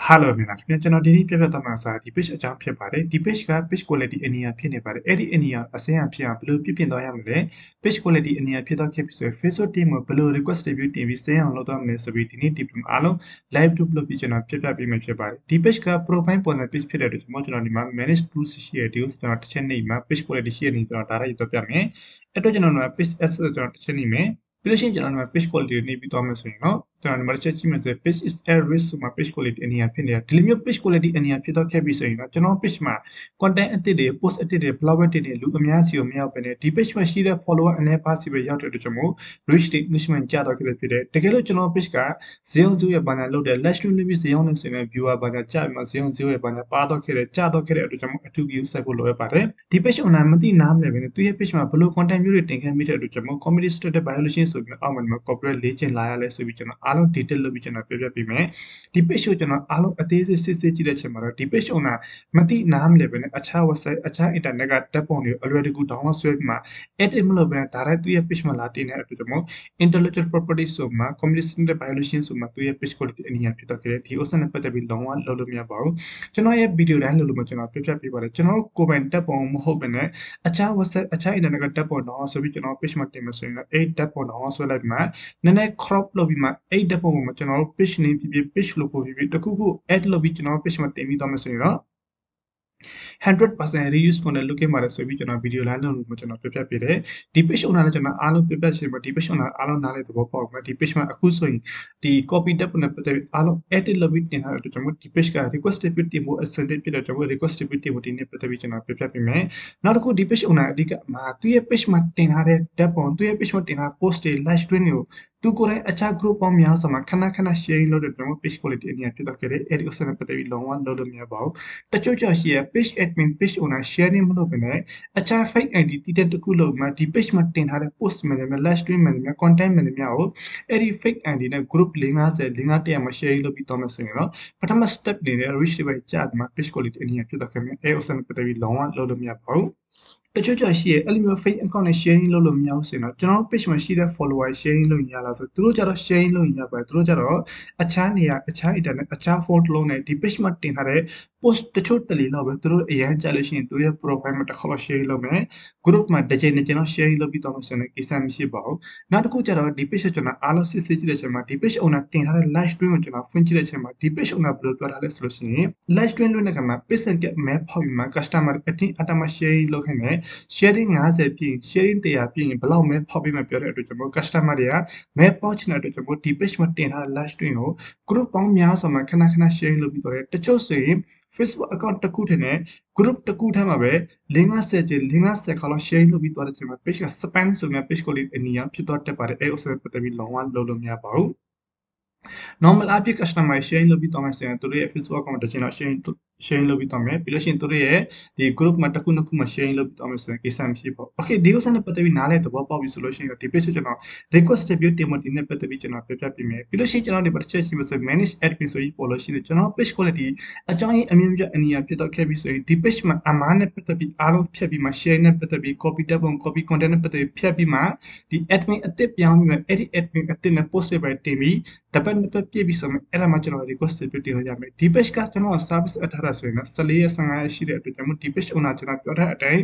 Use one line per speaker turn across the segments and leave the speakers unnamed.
Hello မြန်မာခင်ဗျာကျွန်တော်ဒီနေ့ပြပြသွားမှာစာဒီ page အကြောင်းဖြစ်ပါတယ်ဒီ page က page quality အနေအဖြစ်နေပါတယ်အဲ့ဒီအနေအဆင်းအဖြစ်အောင်ဘယ်လိုပြပြင်သွားရမလဲ page quality အနေအဖြစ်တော့ဖြစ်ပြီးဆို Facebook team ကိုဘယ်လို request review တင်ပြီးစင်းအောင်လုပ်သွားမလဲဆိုပြီးဒီနေ့ team အားလုံး live group လုပ်ပြီးကျွန်တော်ပြပြပေးမယ်ဖြစ်ပါတယ်ဒီ page က profile ပုံစံ page ဖြစ်တဲ့အတွက်ကျွန်တော်ဒီမှာ manage tools ရှိတဲ့ deals ကျွန်တော်တစ်ချက်နေမှာ page quality ရှိတဲ့နေကျွန်တော်ဒါရိုက်တော့ပြမယ်အဲ့တော့ကျွန်တော်က page as ကျွန်တော်တစ်ချက်နေမယ်ပြီးလို့ရှိရင်ကျွန်တော်က page quality ကိုနေပြီးသွားမယ်ဆိုရင်เนาะကျွန်တော်ဒီမှာတစ်ချက်ကြည့်မယ်ဆို page is at risk ဆိုမှာ page quality အနေအဖြစ်နေတာဒီလိုမျိုး page quality အနေအဖြစ်တော့ခဲ့ပြီဆိုရင်เนาะကျွန်တော် page မှာ content အသစ်တွေ post အသစ်တွေ blog အသစ်တွေလူအများစီကိုမရောက်ဘဲနဲ့ဒီ page မှာရှိတဲ့ follower အနေပါစီပဲရောက်တဲ့အတွက်ကြောင့်မို့ reach rate movement ကျတော့ခဲ့ဖြစ်တယ်တကယ်လို့ကျွန်တော် page က0ရဲ့ဘာညာလုပ်တယ် last two limit 0နဲ့ဆိုရင် viewer ဘာညာကြာမှာ0ရဲ့ဘာညာပါတော့ခဲ့တယ်ကြာတော့ခဲ့တဲ့အတွက်ကြောင့်မို့အထူး view ဆက်ဖို့လိုရပါတယ်ဒီ page owner မသိနားမလဲပဲနဲ့သူရဲ့ page မှာဘယ်လို content မျိုးတွေတင်ခဲ့မိတဲ့အတွက်ကြောင့်မို့ community status violation ဆိုပြီးအောက်မှာ corporate လေ့ကျင့်လာရလဲဆိုပြီးကျွန်တော်အားလုံး detail လုပ်ပြီးကျွန်တော်ပြပြပေးမယ်ဒီ page ကိုကျွန်တော်အားလုံးအသေးစိတ်စစ်ကြည့်တဲ့အချိန်မှာတော့ဒီ page owner မသိနားမလဲပဲနဲ့အခြား website အခြား internet ကတက်ပုံတွေ already ကို download ဆွဲပြီးမှ edit မလုပ်ဘဲနဲ့ direct သူ့ရဲ့ page မှာလာတင်တဲ့အတွက်ကြောင့်မို့ intellectual property ဆိုမှာ community status violation ဆိုမှာသူ့ရဲ့ page quality အနည်းငယ်ဖြစ်တော့ခဲ့တယ်ဒီဥစ္စာနဲ့ပတ်သက်ပြီးလုံးဝလုပ်လို့မရပါဘူးကျွန်တော်ရဲ့ video တိုင်းလုပ်လို့မကျွန်တော်ပြပြပေးပါတယ်ကျွန်တော်ကိုယ်ပိုင်တက်ပုံမဟုတ်ဘဲနဲ့အခြား website အခြား internet ကတက်ပုံတော့ဆိုပြီးကျွန်တော် page မှာတင်မယ်ဆိုရင်အဲ့တက်ပုံတော့ဆွဲလိုက်မှနည်းနည်း crop လုပ်ပြီးမှအဲ့တက်ပုံမှာကျွန်တော် page name ဖြစ်ဖြစ် page logo ဖြစ်ဖြစ်တခုခု add လုပ်ပြီးကျွန်တော် page မှာတင်ပြီးတော့မယ်ဆိုရင်တော့100% reuse ပုံနဲ့ look မှာလဲဆိုပြီးကျွန်တော် video လာလုပ်လို့ကျွန်တော်ပြပြပေးတယ်ဒီ page owner နဲ့ကျွန်တော်အားလုံးပြပြချင်ပါဒီ page owner အားလုံးနားလဲသဘောပေါက်မှာဒီ page မှာအခုဆိုရင်ဒီ copy tab နဲ့ပတ်သက်ပြီးအားလုံး edit လုပ်ပြီးတင်ထားတဲ့အတွက်ကျွန်တော်ဒီ page က request review တင်ဖို့ ascended ဖြစ်တဲ့ကျွန်တော် request review တင်ဖို့ဒီနေ့ပတ်သက်ပြီးကျွန်တော်ပြပြပေးမယ်နောက်တစ်ခုဒီ page owner အဓိကမှာသူရဲ့ page မှာတင်ထားတဲ့ tab ပုံသူရဲ့ page မှာတင်ထား post တွေ live stream တွေကိုသူကိုယ်တိုင်အခြား group ပေါင်းများစွာမှာခဏခဏ share လုပ်တဲ့ကျွန်တော် page quality အနေနဲ့ဖြစ်တော့ခဲ့တယ်အဲ့ဒီဥစ္စာနဲ့ပတ်သက်ပြီးလုံးဝလုပ်လို့မရပါဘူးတချို့ကြောင့်ရှိရ page admin page owner sharing မလုပ်ဘဲနဲ့အခြား fake ID တည်တဲ့တစ်ခုလုံးမှာဒီ page မှာတင်ထားတဲ့ post မှန်တယ်များ live stream မှန်တယ်များ content မှန်တယ်များကိုအဲ့ဒီ fake ID နဲ့ group 50မှာ share လုပ်ပြီးတော့မယ်ဆိုရင်တော့ပထမ step အနေနဲ့ reach တွေပဲကြာမှာ page quality အနေနဲ့ဖြစ်တော့ခဲ့မယ်အဲ့ဥစ္စာနဲ့ပတ်သက်ပြီးလုံးဝလုပ်လို့မရပါဘူးတချို့ကြောင့်ရှိရအဲ့လိုမျိုး fake account နဲ့ sharing လုပ်လို့မရဘူးဆိုရင်တော့ကျွန်တော် page မှာရှိတဲ့ follower sharing လုပ်ရလားဆိုသူတို့ကြတော့ sharing လုပ်ရပါတယ်သူတို့ကြတော့အခြားနေရာအခြား internet အခြား phone လုံးနဲ့ဒီ page မှာတင်ထားတဲ့ post တချို့တလေလောက်ပဲသူတို့အရင်ကြာလို့ရှိရင်သူတို့ရဲ့ profile မှာတစ်ခါတော့ share လုပ်မယ် group မှာတစ်ချိန်နဲ့ကျွန်တော် share လုပ်ပြီးတော့မှဆိုရင်ကိစ္စမရှိပါဘူးနောက်တစ်ခုကျတော့ဒီ page ကိုကျွန်တော်အားလုံးစစ်ကြည့်တဲ့အချိန်မှာဒီ page owner တင်ထားတဲ့ live stream ကိုကျွန်တော်ဖွင့်ကြည့်တဲ့အချိန်မှာဒီ page owner ဘယ်လိုပြောထားလဲဆိုလို့ရှိရင် live stream လုပ်တဲ့အခါမှာ page and get map ဖောက်ပြီးမှ customer အတင်းအတမ share လုပ်ခိုင်းတယ် sharing 50ပြည့် sharing 100ပြည့်ရင်ဘယ်လောက်မဲဖောက်ပြီးမှပြောတဲ့အတွက်ကျွန်တော် customer တွေကမဲပေါက်ချင်တဲ့အတွက်ကျွန်တော်ဒီ page မှာတင်ထားတဲ့ live stream ကို group ပေါင်းများစွာမှာခဏခဏ share လုပ်ပြီးတော့တချို့ဆိုရင် Facebook account တစ်ခုထက်နဲ့ group တစ်ခုထဲမှာပဲ50ကျ50ခါလောက် share လုပ်ပြီးသွားတဲ့ချိန်မှာ page က spam ဆိုတဲ့ page ကိုလေးအနီးဖြစ်သွားတတ်ပါတယ်အဲ့ဥစ္စာပတ်သက်ပြီးလုံးဝလုပ်လို့မရပါဘူး normal အဖြစ် customer share လုပ်ပြီးတော့မှဆိုရင်သူတို့ရဲ့ Facebook account တစ်ချိန်တော့ share လုပ်ပြီးတော့မယ်ပြီးလို့ရှိရင်သူတို့ရဲ့ဒီ group မှာတစ်ခုနှစ်ခုမှာ share လုပ်ပြီးတော့မယ်ဆိုရင်ကိစ္စမရှိပါဘူး okay ဒီဥစ္စာနဲ့ပတ်သက်ပြီးနားလဲသဘောပေါက်ပြီဆိုလို့ရှိရင်ဒီ page ကိုကျွန်တော် request review တင်ဖို့ဒီနေ့ပတ်သက်ပြီးကျွန်တော်ပြပြပေးမယ်ပြီးလို့ရှိရင်ကျွန်တော်ဒီတစ်ချက်ရှိပါဆို manage admin ဆိုပြီးပေါ်လို့ရှိရင်ကျွန်တော် page quality အကြောင်းရင်းအမြင်ပြအနည်းအဖြစ်တော့ခဲ့ပြီးဆိုရင်ဒီ page မှာအမှားနဲ့ပတ်သက်ပြီးအားလုံးဖြတ်ပြီးမှ share နဲ့ပတ်သက်ပြီး copy tab ပုံ copy content နဲ့ပတ်သက်ပြီးဖြတ်ပြီးမှဒီ admin အသစ်ပြောင်းပြီးမှအဲ့ဒီ admin အသစ်နဲ့ post တွေပဲတင်ပြီးတပတ်နှစ်ပတ်ပြည့်ပြီးဆိုမှအဲ့ဒါမှကျွန်တော် request review တင်လို့ရမယ်ဒီ page ကကျွန်တော် service အထားတာဆိုရင်14ရက်15ရက်ရှိတဲ့အတွက်ကျွန်တော်ဒီ page owner ကျွန်တော်ပြောထားတဲ့အတိုင်း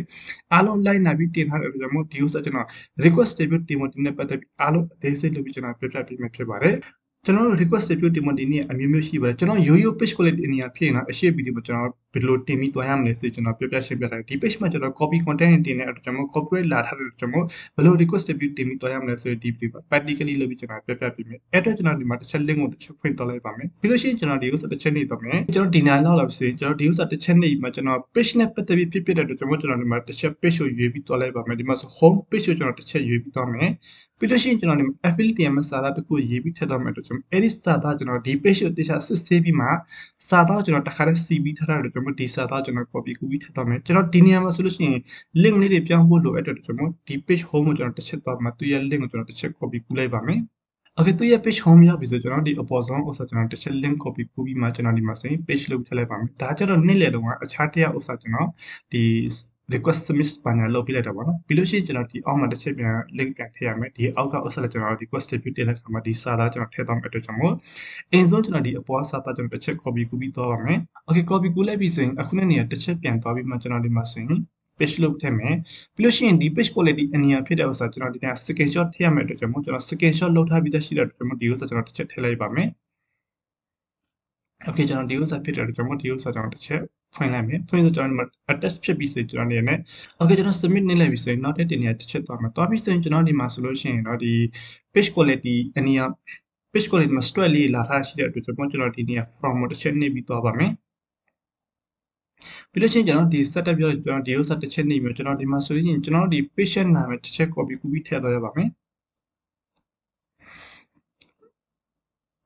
အားလုံး like နာပြီးတင်ထားတဲ့အတွက်ကျွန်တော်ဒီဥစ္စာကျွန်တော် request review တင်ဖို့ဒီနေ့ပတ်သက်ပြီးအားလုံးအသေးစိတ်လုပ်ပြီးကျွန်တော်ပြပြပေးမယ်ဖြစ်ပါတယ်ကျွန်တော်တို့ request review တင်ဖို့ဒီနေ့အမျိုးမျိုးရှိပါတယ်ကျွန်တော်ရိုးရိုး page quality အနေနဲ့ဖြစ်ရင်တော့အရှိဗီဒီယိုမှာကျွန်တော်ဘယ်လိုတင်ပြီးသွားရမလဲဆိုကျွန်တော်ပြပြရှင်းပြထားတယ်ဒီ page မှာကျွန်တော် copy content တင်တဲ့အတွက်ကျွန်တော် copyright လာထားတဲ့အတွက်ကျွန်တော်ဘယ်လို request review တင်ပြီးသွားရမလဲဆိုဒီ video မှာ practically လုပ်ပြီးကျွန်တော်ပြပြပေးမယ်အဲ့တော့ကျွန်တော်ဒီမှာတစ်ချက် link ကိုတစ်ချက်ဖွင့်သွားလိုက်ပါမယ်ပြီးလို့ရှိရင်ကျွန်တော်ဒီဥစ္စာတစ်ချက်နေသွားမယ်ကျွန်တော်ဒီနာလောက်လာဆိုရင်ကျွန်တော်ဒီဥစ္စာတစ်ချက်နေမှာကျွန်တော် page နဲ့ပတ်သက်ပြီးဖြစ်တဲ့အတွက်ကျွန်တော်ဒီမှာတစ်ချက် page ကိုရွေးပြီးသွားလိုက်ပါမယ်ဒီမှာဆို home page ကိုကျွန်တော်တစ်ချက်ရွေးပြီးသွားမယ်ပြီးလို့ရှိရင်ကျွန်တော်ဒီ affiliate မှာစာသားတစ်ခုရေးပြီးထည့်တော့မယ်တော့ကျွန်တော်အဲ့ဒီစာသားကျွန်တော်ဒီ page ကိုတစ်ချက်စစ်ဆေးပြီးမှစာသားကျွန်တော်တစ်ခါတည်း CV ထားတာတော့ကျွန်တော်ဒီစာသားကျွန်တော် copy ကူးပြီးထည့်တော့မယ်ကျွန်တော်ဒီနေရာမှာဆိုလို့ရှိရင် link လေးတွေပြောင်းဖို့လိုအပ်တဲ့ကျွန်တော်ဒီ page home ကိုကျွန်တော်တစ်ချက်သွားမှာသူရဲ့ link ကိုကျွန်တော်တစ်ချက် copy ကူးလိုက်ပါမယ်Okay သူရဲ့ page home ရောက်ပြီဆိုကျွန်တော်ဒီအပေါ်ဆုံးဥစ္စာကျွန်တော်တစ်ချက် link copy ကူးပြီးမှကျွန်တော်ဒီမှာဆိုရင် page လုပ်ထည့်လိုက်ပါမယ်ဒါကြတော့နေ့လည်တုန်းကအခြားတစ်ယောက်ဥစ္စာကျွန်တော်ဒီ request submit ဘာညာလုပ်ပြလိုက်တာပေါ့နော်ပြီးလို့ရှိရင်ကျွန်တော်ဒီအောက်မှာတစ်ချက်ပြန် link ပြန်ထည့်ရမယ်ဒီအောက်ကဥစ္စာလည်းကျွန်တော် request ပြုတင်တဲ့အခါမှာဒီစာသားကျွန်တော်ထည့်သွားမယ့်အတွက်ကြောင့်မို့အရင်ဆုံးကျွန်တော်ဒီအပေါ်စာသားကျွန်တော်တစ်ချက် copy ကူးပြီးသွားပါမယ် okay copy ကူးလိုက်ပြီဆိုရင်အခုနဲ့နေရာတစ်ချက်ပြန်သွားပြီးမှကျွန်တော်ဒီမှာဆိုရင် page လုပ်ထည့်မယ်ပြီးလို့ရှိရင်ဒီ page quality အနည်းဖြစ်တဲ့ဥစ္စာကျွန်တော်ဒီက screenshot ထည့်ရမယ့်အတွက်ကြောင့်မို့ကျွန်တော် screenshot လုပ်ထားပြီးသားရှိတဲ့အတွက်ကြောင့်မို့ဒီဥစ္စာကျွန်တော်တစ်ချက်ထည့်လိုက်ပါမယ် okay ကျွန်တော်ဒီဥစ္စာဖြစ်တဲ့အတွက်ကြောင့်မို့ဒီဥစ္စာကျွန်တော်တစ်ချက်ဖွင့်လိုက်မယ်ဖွင့်ဆိုကျွန်တော် attach ဖြစ်ပြီးဆိုကျွန်တော်နေနဲ့ okay ကျွန်တော် submit နေလိုက်ပြီဆိုရင်နောက်တဲ့တင်နေရာတစ်ချက်သွားမယ်သွားပြီးဆိုရင်ကျွန်တော်ဒီမှာဆိုလို့ရှိရင်တော့ဒီ page quality အနည်း page quality မှာ straight လေးလာထားရှိတဲ့အတွက်ကျွန်တော်ဒီနေရာ from တစ်ချက်နှိပ်ပြီးသွားပါမယ်ပြီးလို့ချင်းကျွန်တော်ဒီ setup ပြောကျွန်တော်ဒီဥစ္စာတစ်ချက်နှိပ်ပြီးကျွန်တော်ဒီမှာဆိုရင်ကျွန်တော်ဒီ patient နာမည်တစ်ချက် copy ကူးပြီးထည့်သွားရပါမယ်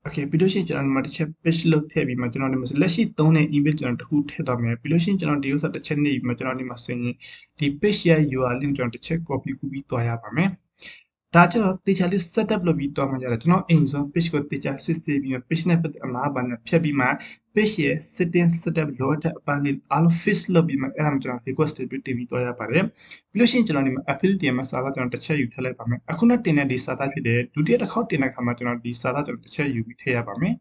okay ပြီးလို့ရှိရင်ကျွန်တော်ဒီမှာတစ်ချက် page လုပ်ထည့်ပြီးမှကျွန်တော်ဒီမှာလက်ရှိသုံးတဲ့ email ကျွန်တော်တစ်ခုထည့်သွားမယ်ပြီးလို့ရှိရင်ကျွန်တော်ဒီဥစ္စာတစ်ချက်နှိပ်ပြီးမှကျွန်တော်ဒီမှာဆိုရင်ဒီ page ရဲ့ URL link ကျွန်တော်တစ်ချက် copy ကူးပြီးသွားရပါမယ်ဒါကျွန်တော်တေချာလေး setup လုပ်ပြီးသွားမှရတယ်ကျွန်တော်အိမ်ဆုံး page ကိုတေချာစစ်ဆေးပြီးမှ page နဲ့ပတ်သက်အမှားပါနဲ့ဖြတ်ပြီးမှ page ရဲ့ setting setup လိုတဲ့အပိုင်းလေးအားလုံး fix လုပ်ပြီးမှအဲ့ဒါမှကျွန်တော် request တွေတင်ပြီးသွားရပါတယ်ပြီးလို့ရှိရင်ကျွန်တော်ဒီမှာ affiliate တင်မှာစာသားကျွန်တော်တစ်ချက်ယူထည့်လိုက်ပါမယ်အခုနဲ့တင်တဲ့ဒီစာသားဖြစ်တဲ့ဒုတိယတစ်ခေါက်တင်တဲ့အခါမှာကျွန်တော်ဒီစာသားကျွန်တော်တစ်ချက်ယူပြီးထည့်ရပါမယ်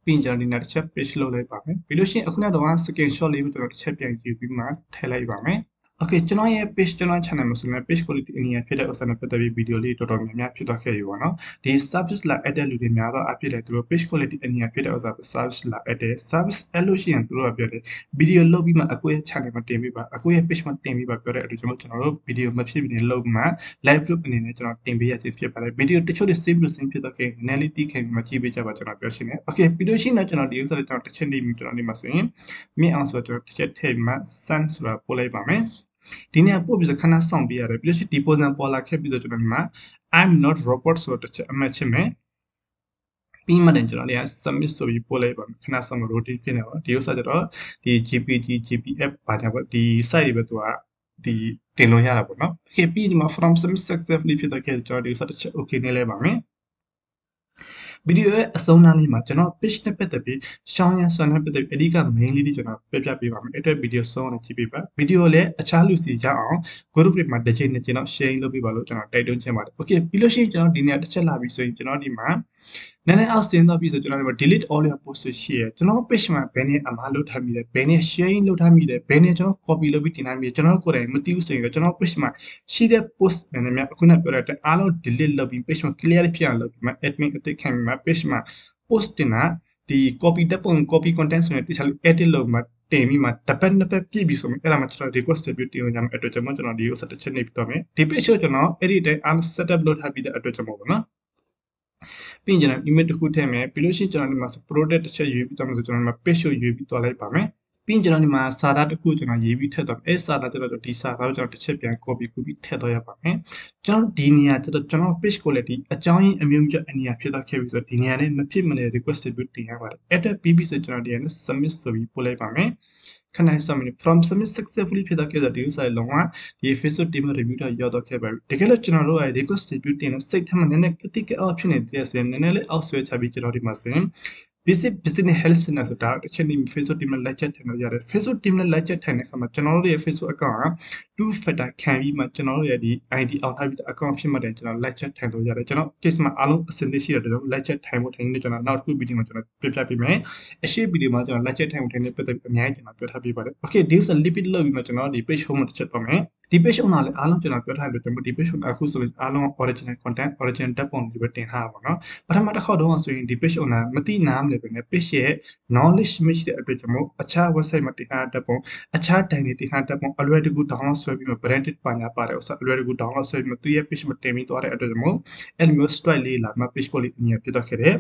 ပြီးရင်ကျွန်တော်ဒီနောက်တစ်ချက် page လုပ်လိုက်ပါမယ်ပြီးလို့ရှိရင်အခုနောက်တော့ screenshot လေးကိုကျွန်တော်တစ်ချက်ပြန်ယူပြီးမှထည့်လိုက်ပါမယ် okay ကျွန်တော်ရဲ့ page ကျွန်တော် channel မှာဆိုရင် page quality အနည်းဖြစ်တဲ့ဥစ္စာနဲ့ပတ်သက်ပြီး video လေးတော်တော်များများဖြစ်သွားခဲ့ပြီပေါ့နော်ဒီ service လာ add တဲ့လူတွေများတော့အဖြစ်တယ်သူတို့ page quality အနည်းဖြစ်တဲ့ဥစ္စာ service လာ add တဲ့ service အဲ့လို့ရှိရင်သူတို့ကပြောတယ် video လုပ်ပြီးမှအကိုရဲ့ channel မှာတင်ပေးပါအကိုရဲ့ page မှာတင်ပေးပါပြောတဲ့အတွက်ကျွန်တော်တို့ video မဖြစ်ပြီးလုပ်မှ live group အနေနဲ့ကျွန်တော်တင်ပေးရခြင်းဖြစ်ပါတယ် video တချို့တွေ save လို့ save ဖြစ်သွားခဲ့နည်းလေးတီးခင်မှကြည့်ပေးကြပါကျွန်တော်ပြောရှင်းတယ် okay ပြီးလို့ရှိရင်ကျွန်တော်ဒီဥစ္စာတွေကျွန်တော်တစ်ချက်နေပြီးကျွန်တော်ဒီမှာဆိုရင်မြင့်အောင်ဆိုတော့ကျွန်တော်တစ်ချက်ထည့်ပြီးမှ send ဆိုတာပို့လိုက်ပါမယ်ဒီနေ့ပို့ပြီးခဏစောင့်ပြရတယ်ပြီးလို့ရှိရင်ဒီ position ပေါ်လာခဲ့ပြီးတော့ကျွန်တော်ဒီမှာ I'm not robot ဆိုတော့တစ်ချက်အမှတ်ချင်မယ်ပြီးမှကျွန်တော်လေးက submit ဆိုပြီးပို့လိုက်ပါမယ်ခဏစောင့် rotate ဖြစ်နေပါဒီဥစ္စာကျတော့ဒီ GPG GPF ဘာညာပေါ့ဒီ site တွေပဲသူကဒီတင်လို့ရတာပေါ့နော် okay ပြီးဒီမှာ from submit successfully ဖြစ်တော့ကျွန်တော်ဒီဥစ္စာတစ်ချက် okay နေလဲပါမယ်ဗီဒီယိုရဲ့အဆုံးနားလေးမှာကျွန်တော် page နဲ့ပတ်သက်ပြီးရှောင်းရမ်းစွမ်းနဲ့ပတ်သက်ပြီးအဓိက main လေးတွေကျွန်တော်ပြပြပေးပါမယ်အဲ့အတွက်ဗီဒီယိုဆုံးအောင်ကြည့်ပေးပါဗီဒီယိုလည်းအခြားလူစီရအောင် group တွေမှာတစ်ချိန်နဲ့ကျွန်တော် sharing လုပ်ပေးပါလို့ကျွန်တော်တိုက်တွန်းချင်ပါတယ် okay ပြီးလို့ရှိရင်ကျွန်တော်ဒီနေ့တစ်ချက်လာပြီဆိုရင်ကျွန်တော်ဒီမှာနည်းနည်းအောက်ဆင်းသွားပြီဆိုကျွန်တော်ဒီမှာ delete all your posts ရှိရကျွန်တော် page မှာဘယ်နဲ့အမှားလုပ်ထားမိလဲဘယ်နဲ့ sharing လုပ်ထားမိလဲဘယ်နဲ့ကျွန်တော် copy လုပ်ပြီးတင်ထားမိလဲကျွန်တော်ကိုယ်တိုင်မသိဘူးဆိုရင်ကျွန်တော် page မှာရှိတဲ့ post နည်းနည်းများအခုနပြောတဲ့အားလုံး delete လုပ်ပြီး page မှာ clear ဖြစ်အောင်လုပ်ပြီးမှ admin အသစ်ခံပြီးမှ page မှာ post တင်တာဒီ copy တက်ပုံ copy content ဆိုရင်တခြား edit လုပ်မှတင်ပြီးမှတစ်ပတ်နှစ်ပတ်ပြည့်ပြီဆိုရင်အဲ့ဒါမှကျွန်တော် request ပြုတင်လို့ရမယ်အတွက်ကျွန်တော်ဒီဥစ္စာတစ်ချက်နေပြီးတော့မယ်ဒီ page ကိုကျွန်တော်အဲ့ဒီတိုင်းအား setup လုပ်ထားပြီးတဲ့အတွက်ကျွန်တော်ပေါ့နော်ပြီးရင်ကျွန်တော် email တစ်ခုထည့်မယ်ပြီးလို့ရှိရင်ကျွန်တော်ဒီမှာ product တစ်ချက်ရွေးပြီးတော့မှဆိုကျွန်တော်ဒီမှာ page ကိုရွေးပြီးသွားလိုက်ပါမယ်ပြီးရင်ကျွန်တော်ဒီမှာစာသားတစ်ခုကျွန်တော်ရေးပြီးထည့်တော့အဲ့စာသားကျွန်တော်ဒီစာသားကိုကျွန်တော်တစ်ချက်ပြန် copy ကူးပြီးထည့်တော့ရပါမယ်ကျွန်တော်ဒီနေရာကျွန်တော် page quality အကြောင်းရင်းအမျိုးမျိုးအနည်းဖြစ်တော့ခဲ့ပြီဆိုတော့ဒီနေရာနဲ့မဖြစ်မနေ request ပြုတင်ရပါတယ်အဲ့တော့ပြီးပြီဆိုကျွန်တော်ဒီကနေ submit ဆိုပြီးပို့လိုက်ပါမယ်ခဏ submit from submit successfully ဖြစ်တော့ခဲ့တဲ့ဒီဥစ္စာလုံးဝဒီ Facebook team review တော့ရောက်တော့ခဲ့ပါပြီတကယ်လို့ကျွန်တော်တို့က request ပြုတင်တဲ့ site ထဲမှာနည်းနည်း critical အောက်ဖြစ်နေတဲ့ဆိုရင်နည်းနည်းလေးအောက်ဆွဲချပြီးကျွန်တော်ဒီမှာဆိုရင် basic business health center ဆိုတာတစ်ချက်နေ Facebook team နဲ့လက်ချက်ထိုင်လို့ရတယ် Facebook team နဲ့လက်ချက်ထိုင်တဲ့အခါမှာကျွန်တော်တို့ရဲ့ Facebook account က two factor ခံပြီးမှကျွန်တော်တို့ရဲ့ဒီ ID အောက်ထားပြီး account ဖြစ်မှတည်းကျွန်တော်လက်ချက်ထိုင်လို့ရတယ်ကျွန်တော် case မှာအားလုံးအဆင်သင့်ရှိတဲ့အတွက်လက်ချက်ထိုင်ဖို့ထိုင်နေကျွန်တော်နောက်တစ်ခု video မှာကျွန်တော်ပြပြပေးမယ်အရှိ video မှာကျွန်တော်လက်ချက်ထိုင်ဖို့ထိုင်နေပတ်သက်ပြီးအများကြီးကျွန်တော်ပြောထားပေးပါတယ် okay ဒီဆို lipid လုပ်ပြီးမှကျွန်တော်ဒီ page home မှာတစ်ချက်တော့မယ်ဒီ page owner လည်းအားလုံးကျွန်တော်ပြောထားတယ်ကျွန်တော်ဒီ page owner အခုဆိုရင်အားလုံး original content original ဓာတ်ပုံတွေပဲတင်ထားတာပေါ့နော်ပထမတစ်ခေါက်တုန်းကဆိုရင်ဒီ page owner မသိနားမလဲပဲね page ရဲ့ knowledge မရှိတဲ့အတွက်ကျွန်တော်အခြား website မှာတင်ထားတဲ့ဓာတ်ပုံအခြားတိုင်တွေတင်ထားတဲ့ဓာတ်ပုံအလွယ်တကူ download ဆွဲပြီးမှ branded ပါညာပါတယ်ဥစားအလွယ်တကူ download ဆွဲပြီးမှသူရဲ့ page မှာတင်ပြီးသွားတဲ့အတွက်ကျွန်တော်အဲ့လိုမျိုး strike လေးလာမှ page quality အမြင်ဖြစ်တော့ခဲ့တယ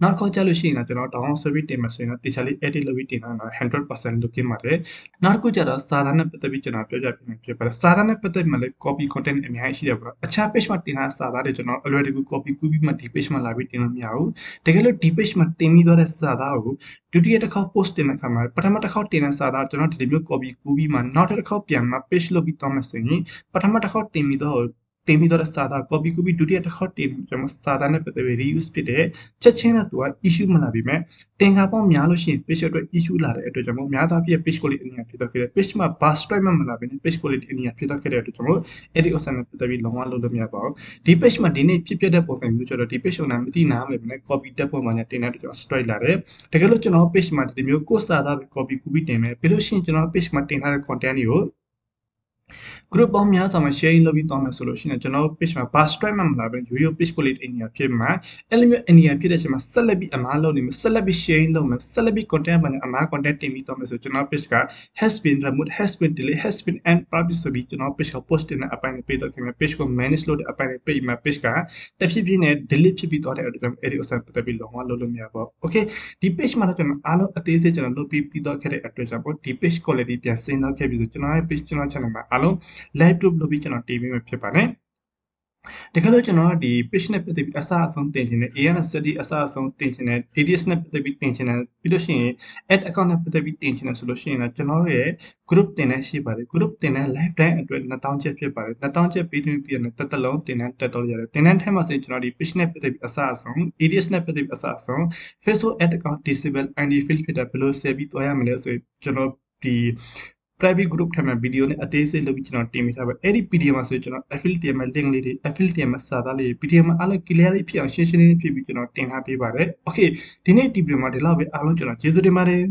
်နောက်ခေါက်ကြလို့ရှိရင်ကျွန်တော် download service တင်မှာဆိုရင်တော့ teacher လေး edit လုပ်ပြီးတင်တာတော့ 100% လုပ်ခဲ့ပါတယ်နောက်တစ်ခုကျတော့စာသားနဲ့ပတ်သက်ပြီးကျွန်တော်ပြောပြပေးမယ်ဖြစ်ပါတယ်စာသားနဲ့ပတ်သက်မှလည်း copy content အများကြီးရှိတယ်ပေါ့အခြား page မှာတင်ထားစာသားတွေကျွန်တော်အလွယ်တကူ copy ကူးပြီးမှဒီ page မှာလာပြီးတင်လို့မရဘူးတကယ်လို့ဒီ page မှာတင်ပြီးသွားတဲ့စာသားကိုဒုတိယတစ်ခေါက် post တင်တဲ့အခါမှာပထမတစ်ခေါက်တင်တဲ့စာသားကျွန်တော်ဒီလိုမျိုး copy ကူးပြီးမှနောက်တစ်ခေါက်ပြန်မှ page လုပ်ပြီးတော့မှဆိုရင်ပထမတစ်ခေါက်တင်ပြီးတော့ တင်ပြီးတော့စာသား copy ကူပြီးဒုတိယတစ်ခေါက်တင်ကျွန်တော်စာသားနဲ့ပတ်သက်ပြီး reuse ဖြစ်တဲ့ချက်ချင်းတော့သူက issue မလာပြီမဲ့တင်ခါပေါင်းများလို့ရှိရင် page အတွက် issue လာတဲ့အတွက်ကျွန်တော်များသားပြည့် page quality အနေနဲ့ဖြစ်တော့ခဲ့တယ် page မှာ bar stripe မှမလာဘဲနဲ့ page quality အနေနဲ့ဖြစ်တော့ခဲ့တဲ့အတွက်ကျွန်တော်အဲ့ဒီ option နဲ့ပတ်သက်ပြီးလုံးဝလုပ်လို့မရပါဘူးဒီ page မှာဒီနေ့ဖြစ်ပျက်တဲ့ပုံစံမျိုးကျတော့ဒီ page owner မသိနားမလဲဘဲနဲ့ copy တက်ပုံမှာညတင်တဲ့အတွက်ကျွန်တော် strike လာတယ်တကယ်လို့ကျွန်တော် page မှာဒီမျိုးကိုစာသားပဲ copy ကူပြီးတင်မယ်ပြီးလို့ရှိရင်ကျွန်တော် page မှာတင်ထားတဲ့ content တွေကို group ပေါင်းများစွာမှာ sharing လုပ်ပြီးသွားမယ်ဆိုလို့ရှိရင်ကျွန်တော်တို့ page မှာ bar stripe မှမလာဘဲရိုးရိုး page quality အနေနဲ့ဖြစ်မှာအဲ့လိုမျိုးအနေနဲ့ဖြစ်တဲ့အချိန်မှာဆက်လက်ပြီးအမားလုပ်နေမယ်ဆက်လက်ပြီး sharing လုပ်မယ်ဆက်လက်ပြီး content မှာအမား content တင်ပြီးသွားမယ်ဆိုကျွန်တော် page က has been removed has been delete has been unpublished ဆိုပြီးကျွန်တော် page က post တင်တဲ့အပိုင်းနဲ့ပေးတော့ခင်ဗျ page ကို manage လုပ်တဲ့အပိုင်းနဲ့ပေးမှာ page ကတဖြည်းဖြည်းနဲ့ delete ဖြစ်ပြီးသွားတဲ့အတွက်အဲ့ဒီ option ပတ်သက်ပြီးလုံးဝလုပ်လို့မရပါဘူး okay ဒီ page မှာတော့ကျွန်တော်အားလုံးအသေးစိတ်ကျွန်တော်လုပ်ပြီးတော့ခဲ့တဲ့အတွက်ကြောင့်ဒီ page quality ပြန်စဉ်းစားခဲ့ပြီးဆိုကျွန်တော်ရဲ့ page ကျွန်တော် channel မှာအားလုံး live group လုပ်ပြီးကျွန်တော်တင်ပေးမှာဖြစ်ပါတယ်တကယ်လို့ကျွန်တော်ဒီ page နဲ့ပတ်သက်ပြီးအစအဆုံးတင်ချင်တယ် AN study အစအဆုံးတင်ချင်တယ် ADS နဲ့ပတ်သက်ပြီးတင်ချင်တယ်ပြီးလို့ရှိရင် add account နဲ့ပတ်သက်ပြီးတင်ချင်တယ်ဆိုလို့ရှိရင်တော့ကျွန်တော်ရဲ့ group တင်တဲ့ရှိပါတယ် group တင်တဲ့ lifetime အတွက်2000ကျပ်ဖြစ်ပါတယ်2000ကျပ်ပြီးပြီးရင်တစ်သက်လုံးတင်တဲ့တက်တော့ရတယ်တင်တဲ့ time မှာဆိုကျွန်တော်ဒီ page နဲ့ပတ်သက်ပြီးအစအဆုံး ADS နဲ့ပတ်သက်ပြီးအစအဆုံး Facebook add account disable ID field ဖြစ်တဲ့ဘယ်လိုဆက်ပြီးသွားရမလဲဆိုကျွန်တော်ဒီ private group ထဲမှာ video နဲ့အသေးစိတ်လုပ်ပြီးကျွန်တော်တင်ပေးထားပါအဲ့ဒီ video မှာဆိုကျွန်တော် affiliate မှာ link လေးတွေ affiliate မှာစာသားလေး video မှာအားလုံး clear လေးဖြစ်အောင်ရှင်းရှင်းလင်းလင်းဖြစ်ပြီးကျွန်တော်တင်ထားပေးပါတယ် okay ဒီနေ့ဒီ video မှာဒီလောက်ပဲအားလုံးကျွန်တော်ကျေးဇူးတင်ပါတယ်